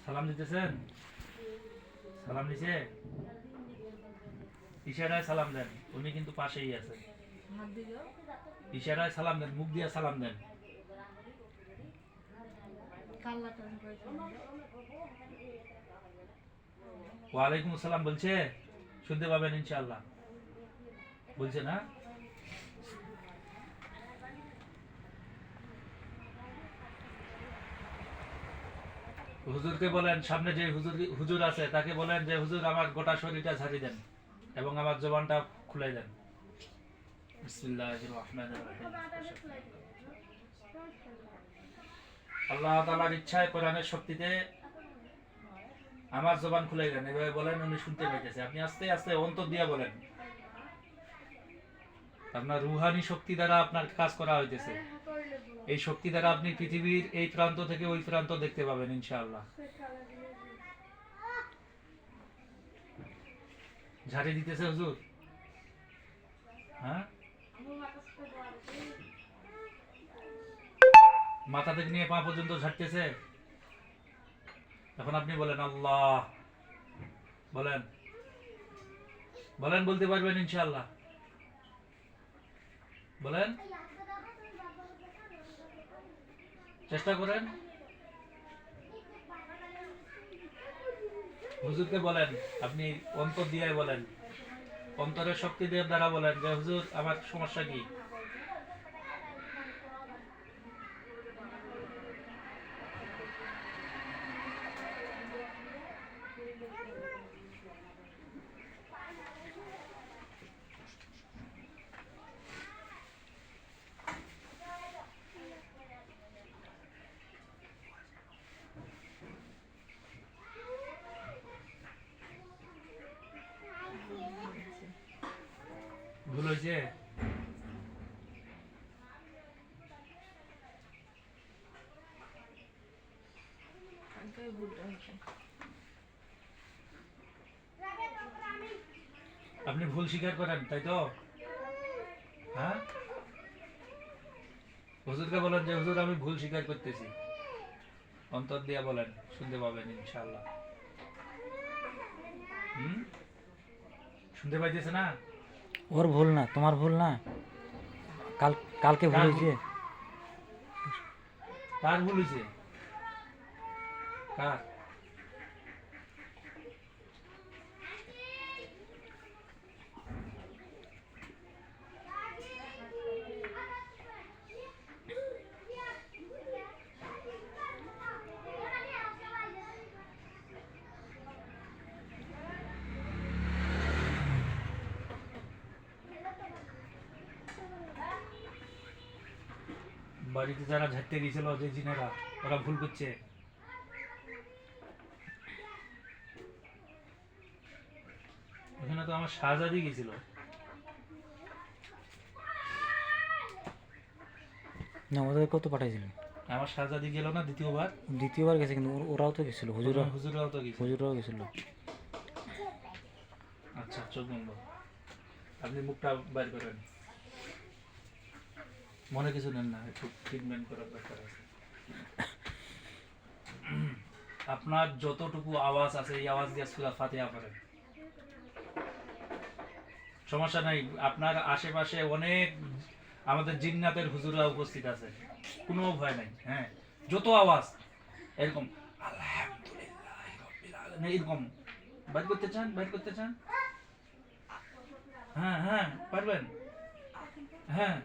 সালাম দিতেছেন? সালাম দিছে? ইশারায় সালাম দেন, উনি কিন্তু পাশেই আছে। ইশারায় সালাম দেন, মুখ দিয়ে সালাম দেন। ওয়ালাইকুম আসসালাম বলছে, শুনতে পাবেন ইনশাআল্লাহ। বলছে না? হুজুরকে বলেন, সামনে যে হুজুর আছে তাকে বলেন যে হুজুর আমার গোটা শরীরটা ঝাড়ি দেন এবং আমার জবানটা খুলে দেন। বিসমিল্লাহির রহমানির রহিম। আল্লাহ তাআলার ইচ্ছায় কোরআনের শক্তিতে আমার জবান খুলে দেন, এভাবে বলেন, উনি শুনতে পাইতেছে। আপনি আস্তে আস্তে অন্তর দিয়ে বলেন, আপনার রুহানি শক্তি দ্বারা আপনার কাজ করা হইতেছে। এই শক্তি দ্বারা আপনি পৃথিবীর এই প্রান্ত থেকে ওই প্রান্ত দেখতে পাবেন ইনশাআল্লাহ। ঝাড়ি দিতেছে হুজুর? হ্যাঁ, মাথা থেকে নিয়ে পা পর্যন্ত ঝাড়তেছে। এখন আপনি বলেন আল্লাহ, বলেন বলেন, বলতে পারবেন ইনশাআল্লাহ। বলেন, চেষ্টা করেন। হুজুরকে বলেন, আপনি অন্তর দিয়ে বলেন, অন্তরের শক্তি দিয়ে দ্বারা বলেন যে হুজুর আমার সমস্যা কি। ভুল হয়েছে? আপনি ভুল স্বীকার করেন, তাই তো? হ্যাঁ, হুজুরকে বলেন যে হুজুর আমি ভুল স্বীকার করতেছি। অন্তর দিয়া বলেন, শুনতে পাবেন ইনশাআল্লাহ। শুনতে পাইতেছে না? ওর ভুল না, তোমার ভুল না। কালকে ভুল হয়েছে। কার ভুল হয়েছে? কার? বাড়িতে যারা ঝাড়তে গেছিল, যে জিনেরা, ওরা ভুল করছে। ওখানে তো আমার শাহজাদি গেছিল। না, ওদেরকেও তো পাঠাইছিল। আমার শাহজাদি গেল না দ্বিতীয়বার? দ্বিতীয়বার গেছে, কিন্তু ওরাও তো গেছিল, হুজুরাও তো গেছিল। হুজুরাও গেছিল। আচ্ছা, চোখ বন্ধ, আপনি মুখটা বাইর করেন। মনে কিছু নেন না, একটু ট্রিটমেন্ট করার দরকার আছে। আপনার যতটুকু আওয়াজ আছে এই আওয়াজ দিয়ে সূরা ফাতিহা পড়েন, সমস্যা নাই। আপনার আশেপাশে অনেক আমাদের জিন্নাতের হুজুররা উপস্থিত আছে, কোনো ভয় নাই। হ্যাঁ, যত আওয়াজ এরকম আলহামদুলিল্লাহ রাব্বিল আলামিন এরকম বাইর করতে চান, বাইর করতে চান? হ্যাঁ হ্যাঁ, পারবেন। হ্যাঁ,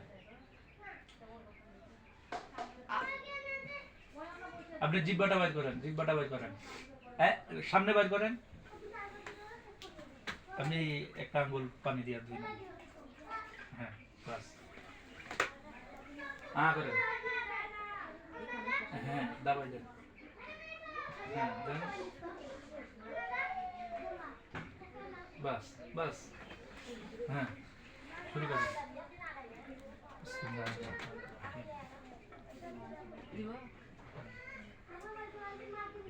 আপনি জিহ্বাটা বাইর করেন, জিহ্বাটা বাইর করেন। হ্যাঁ, সামনে বাইর করেন। আপনি একটা আঙ্গুল পানি দিয়ে ধুই নেন। হ্যাঁ, বাস। করেন। হ্যাঁ, দাবাই দেন। হ্যাঁ, দেন। বাস বাস। হ্যাঁ, শুরু করেন। বিসমিল্লাহির রহমানির রহিম।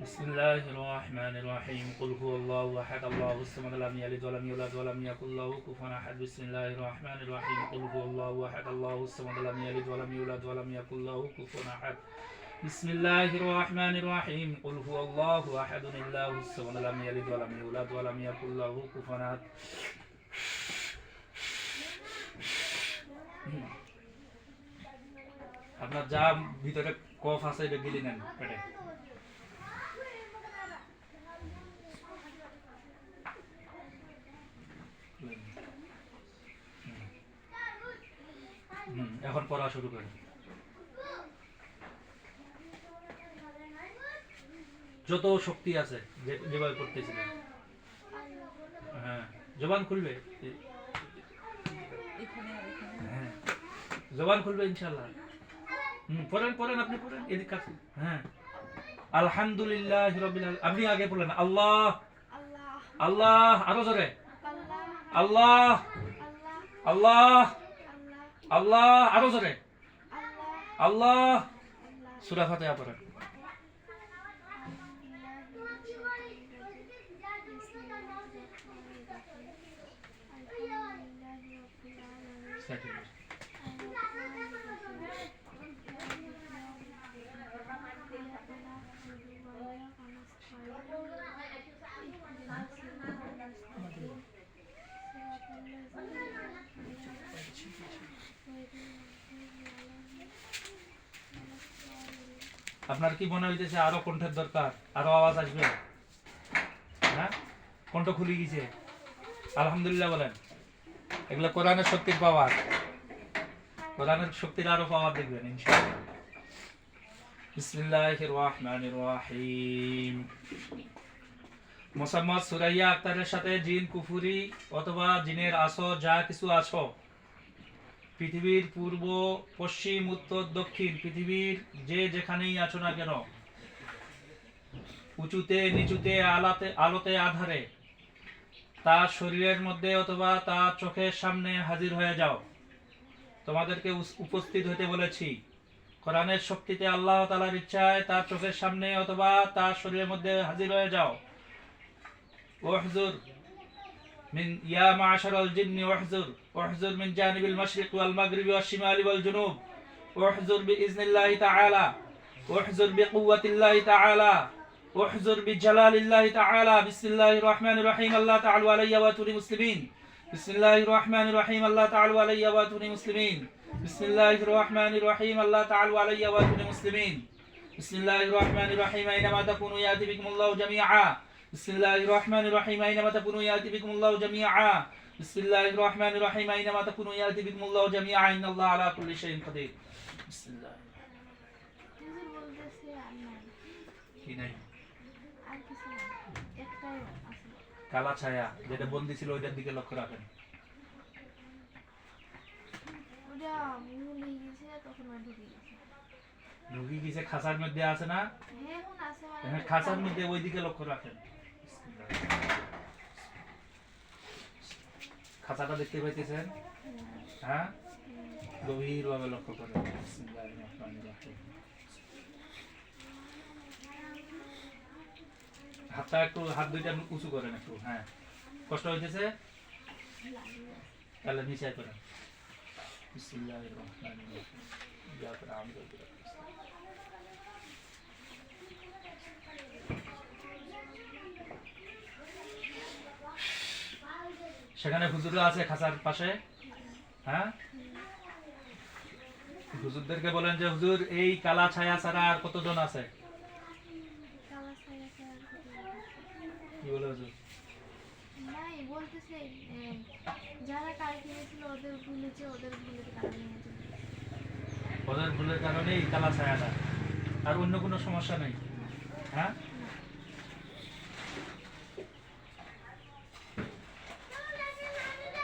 بسم الله الرحمن الرحيم قل هو الله احد الله الصمد لم يلد ولم يولد ولم يكن له كفوا احد بسم الله الرحمن الرحيم قل هو الله احد الله الصمد لم يلد ولم يولد ولم يكن له كفوا احد بسم الله الرحمن الرحيم قل هو الله احد الله الصمد لم يلد ولم يولد ولم يكن له كفوا احد আপনার যা ভিতরে কফ আছে এটা গিলে নেন পেটে এখন পড়া শুরু করেন যত শক্তি আছে যেভাবে করতেছিলেন হ্যাঁ জবান খুলবে হ্যাঁ জবান খুলবে ইনশাআল্লাহ পড়েন পড়েন আপনি পড়েন এদিক কাছে হ্যাঁ আলহামদুলিল্লাহ রাব্বিল আলামিন আপনি আগে পড়লেন আল্লাহ আল্লাহ আরো জোরে আল্লাহ আল্লাহ আল্লাহ আরো জোরে আল্লাহ সূরা ফাতিহা পড়েন আপনার কি মনে হইতেছে আরো কণ্ঠের দরকার আরো আওয়াজ আসবে হ্যাঁ কণ্ঠ খুলে গেছে আলহামদুলিল্লাহ বলেন এগুলো কোরআনের শক্তির পাওয়ার কোরআনের শক্তির আরো পাওয়ার দেখবেন ইনশাআল্লাহ বিসমিল্লাহির রহমানির রহিম মোসাম্মদ সুরাইয়া আক্তারের সাথে জিন কুফুরি অথবা জিনের আসো যা কিছু আছো পৃথিবীর পূর্ব পশ্চিম উত্তর দক্ষিণ পৃথিবীর যে যেখানেই আছো না কেন উঁচুতে নিচুতে আলোতে আধারে তার শরীরের মধ্যে অথবা তার চোখের সামনে হাজির হয়ে যাও তোমাদেরকে উপস্থিত হতে বলেছি কোরআনের শক্তিতে আল্লাহ তাআলার ইচ্ছায় তার চোখের সামনে অথবা তার শরীরের মধ্যে হাজির হয়ে যাও ওহজুর من يا معشر الجن احذر من جانب المشرق والمغرب والشمال والجنوب احذر بإذن الله تعالى احذر بقوة الله تعالى احذر بجلال الله تعالى بسم الله الرحمن الرحيم الله تعالى علي واتوني مسلمين بسم الله الرحمن الرحيم الله تعالى علي واتوني مسلمين بسم الله الرحمن الرحيم الله تعالى علي واتوني مسلمين بسم الله الرحمن الرحيم أينما تكونوا يأتي بكم الله جميعا بسم الله الرحمن الرحيم أينما تكونوا يأتي بكم الله جميعا بسم الله الرحمن الرحيم أينما تكونوا يأتي بكم الله جميعا إن الله على كل شيء قدير بسم الله কি নাই কালা ছায়া যেটা বন্দী ছিল ওইটার দিকে লক্ষ্য রাখেন ঢুকি গেছে খাঁচার মধ্যে আছে না হ্যাঁ খাঁচার মধ্যে ওই দিকে লক্ষ্য রাখেন খাঁচাটা দেখতে পাইতেছেন হ্যাঁ গভীর ভাবে লক্ষ্য করেন হাতটা একটু হাত দুইটা উঁচু করেন একটু হ্যাঁ কষ্ট হইতেছে তাহলে নিচে করেন বিসমিল্লাহির রহমানির রহিম ইয়া করে আমি সেখানে হুজুররা আছে খাঁচার পাশে হ্যাঁ হুজুরদেরকে বলেন যে হুজুর এই কালা ছায়া ছাড়া আর কতজন আছে কি বলে হুজুর নাই বলতেছে যারা কালকে ছিল ওদের ভুলেছে ওদের ভুলের কারণে ওদের ভুলের কারণে এই কালা ছায়াটা আর অন্য কোনো সমস্যা নেই হ্যাঁ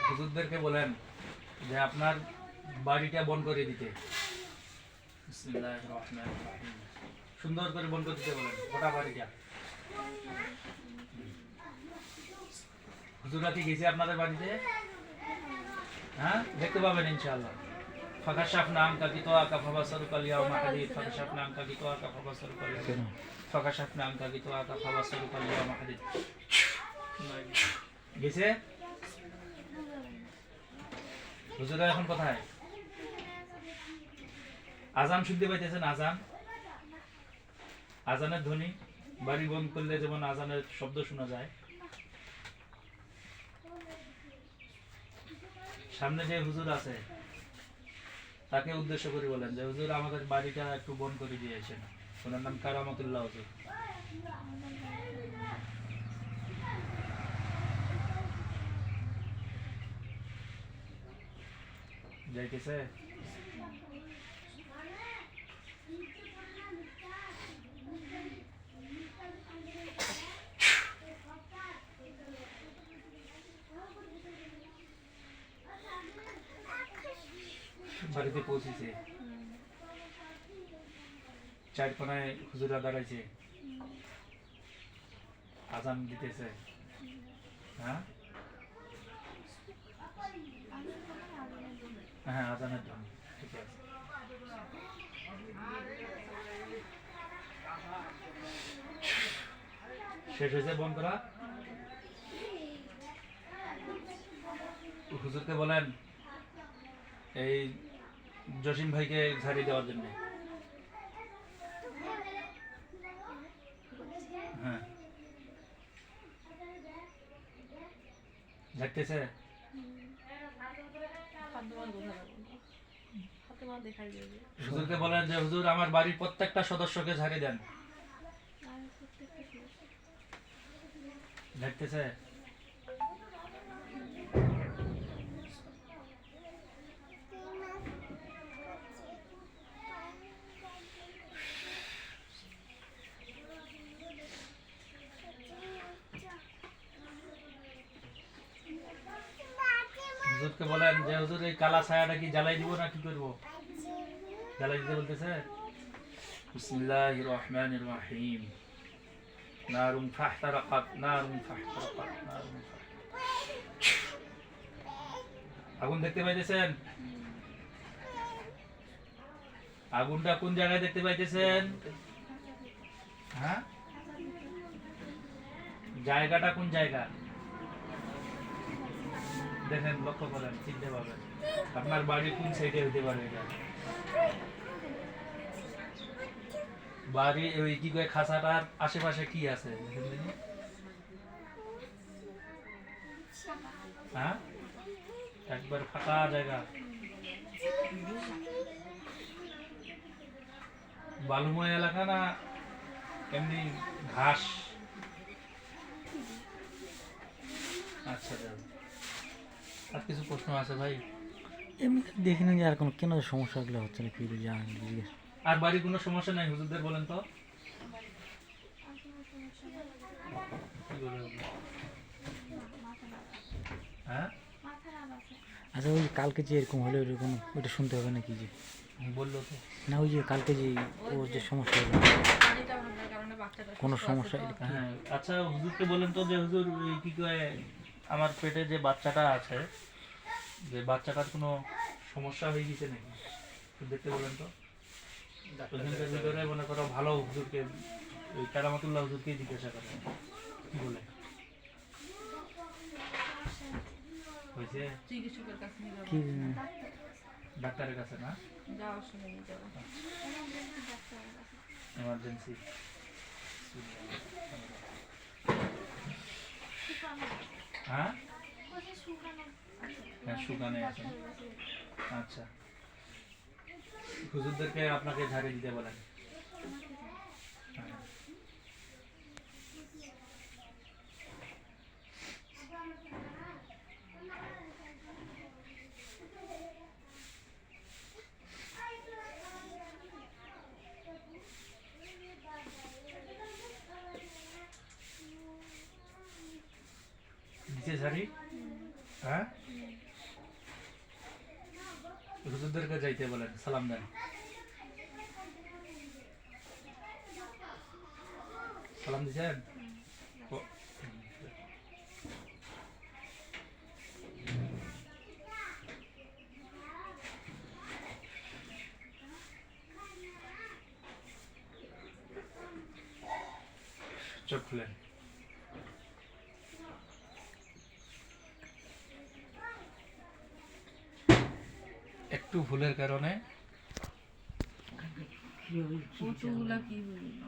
হুজুরদেরকে বলেন যে আপনার বাড়িটা বন্ধ করে দিতে বিসমিল্লাহির রহমানির রহিম সুন্দর করে বন্ধ করে দিতে বলেন গোটা বাড়িটা হুজুররা কি গেছে আপনাদের বাড়িতে হ্যাঁ দেখতে পাবেন ইনশাআল্লাহ فكشفنا عنك غطاءك فبصرك اليوم حديد فكشفنا عنك غطاءك فبصرك اليوم কেন فكشفنا عنك غطاءك فبصرك اليوم حديد গেছে হুজুরা এখন কোথায় আজান শুনতে পাইতেছেন আজান আজানের ধ্বনি বাড়ি বন্ধ করলে যেমন আজানের শব্দ শোনা যায় সামনে যে হুজুর আছে তাকে উদ্দেশ্য করে বলেন যে হুজুর আমাদের বাড়িটা একটু বন্ধ করে দিয়েছেন ওনার নাম কারামতুল্লাহ হুজুর যাইতেছে বাড়িতে পৌঁছেছে চার কোনায় হুজুরা দাঁড়াইছে আজান দিতেছে হ্যাঁ হ্যাঁ আজানের ধ্বনি ঠিক আছে শেষ হয়েছে বন্ধ করা হুজুরকে বলেন এই জসিম ভাইকে ঝাড়ি দেওয়ার জন্য হ্যাঁ ঝাড়তেছে হুজুরকে বলেন যে হুজুর আমার বাড়ির প্রত্যেকটা সদস্যকে ঝাড়ি দেন ঝাড়তেছে হুজুরকে বলেন যে হুজুর এই কালা ছায়াটা কি জ্বালাই দিব না কি করব জ্বালাই দিতে বলতেছে বিসমিল্লাহির রহমানির রহিম নারুন ফাহতারাকাত নারুন ফাহতারাকাত নারুন আগুন দেখতে পাইতেছেন আগুনটা কোন জায়গায় দেখতে পাইতেছেন হ্যাঁ জায়গাটা কোন জায়গা দেখেন লক্ষ্য করেন চিনতে পারবেন আপনার বাড়ি কোন সাইডে হতে পারে এটা বাড়ি ওই কি কয় খাঁচাটার আশেপাশে কি আছে দেখেন দেখি। হ্যাঁ একবার ফাঁকা জায়গা বালুময় এলাকা না এমনি ঘাস আচ্ছা যাও আর কিছু প্রশ্ন আছে ভাই এমনি দেখিনি যে আর কোনো কেন সমস্যাগুলো হচ্ছে না কি জানেন জিজ্ঞেস আর বাড়ি কোনো সমস্যা নাই হুজুরদের বলেন তো কি বলে হুজুর? হ্যাঁ আচ্ছা ওই যে কালকে যে এরকম হলো এরকম ওইটা শুনতে হবে নাকি যে বললো তো না ওই যে কালকে যে ওর যে সমস্যা হলো কোনো সমস্যা এরকম হ্যাঁ আচ্ছা হুজুরকে বলেন তো যে হুজুর এই কি কয় আমার পেটে যে বাচ্চাটা আছে যে বাচ্চাটার কোনো সমস্যা হয়ে গেছে নাকি একটু দেখতে বলেন তো ওইখানকার ভিতরে মনে করো ভালো হুজুরকে ওই কারামাতুল্লাহ হুজুরকেই জিজ্ঞাসা করেন কি বলে হয়েছে চিকিৎসকের কাছে নিয়ে যাবো। কি ডাক্তারের কাছে না যাওয়ার সময় নিয়ে যাবো। এমার্জেন্সি হ্যাঁ হ্যাঁ সুগানে আছেন আচ্ছা হুজুরদেরকে আপনাকে ঝাড়ি দিতে বলেন হ্যাঁ। দিছে ঝাড়ি হ্যাঁ হুজুরদেরকে যাইতে বলেন সালাম দেন সালাম দিছেন ও- চোখ খুলেন। একটু ভুলের কারণে কতগুলা কি হইল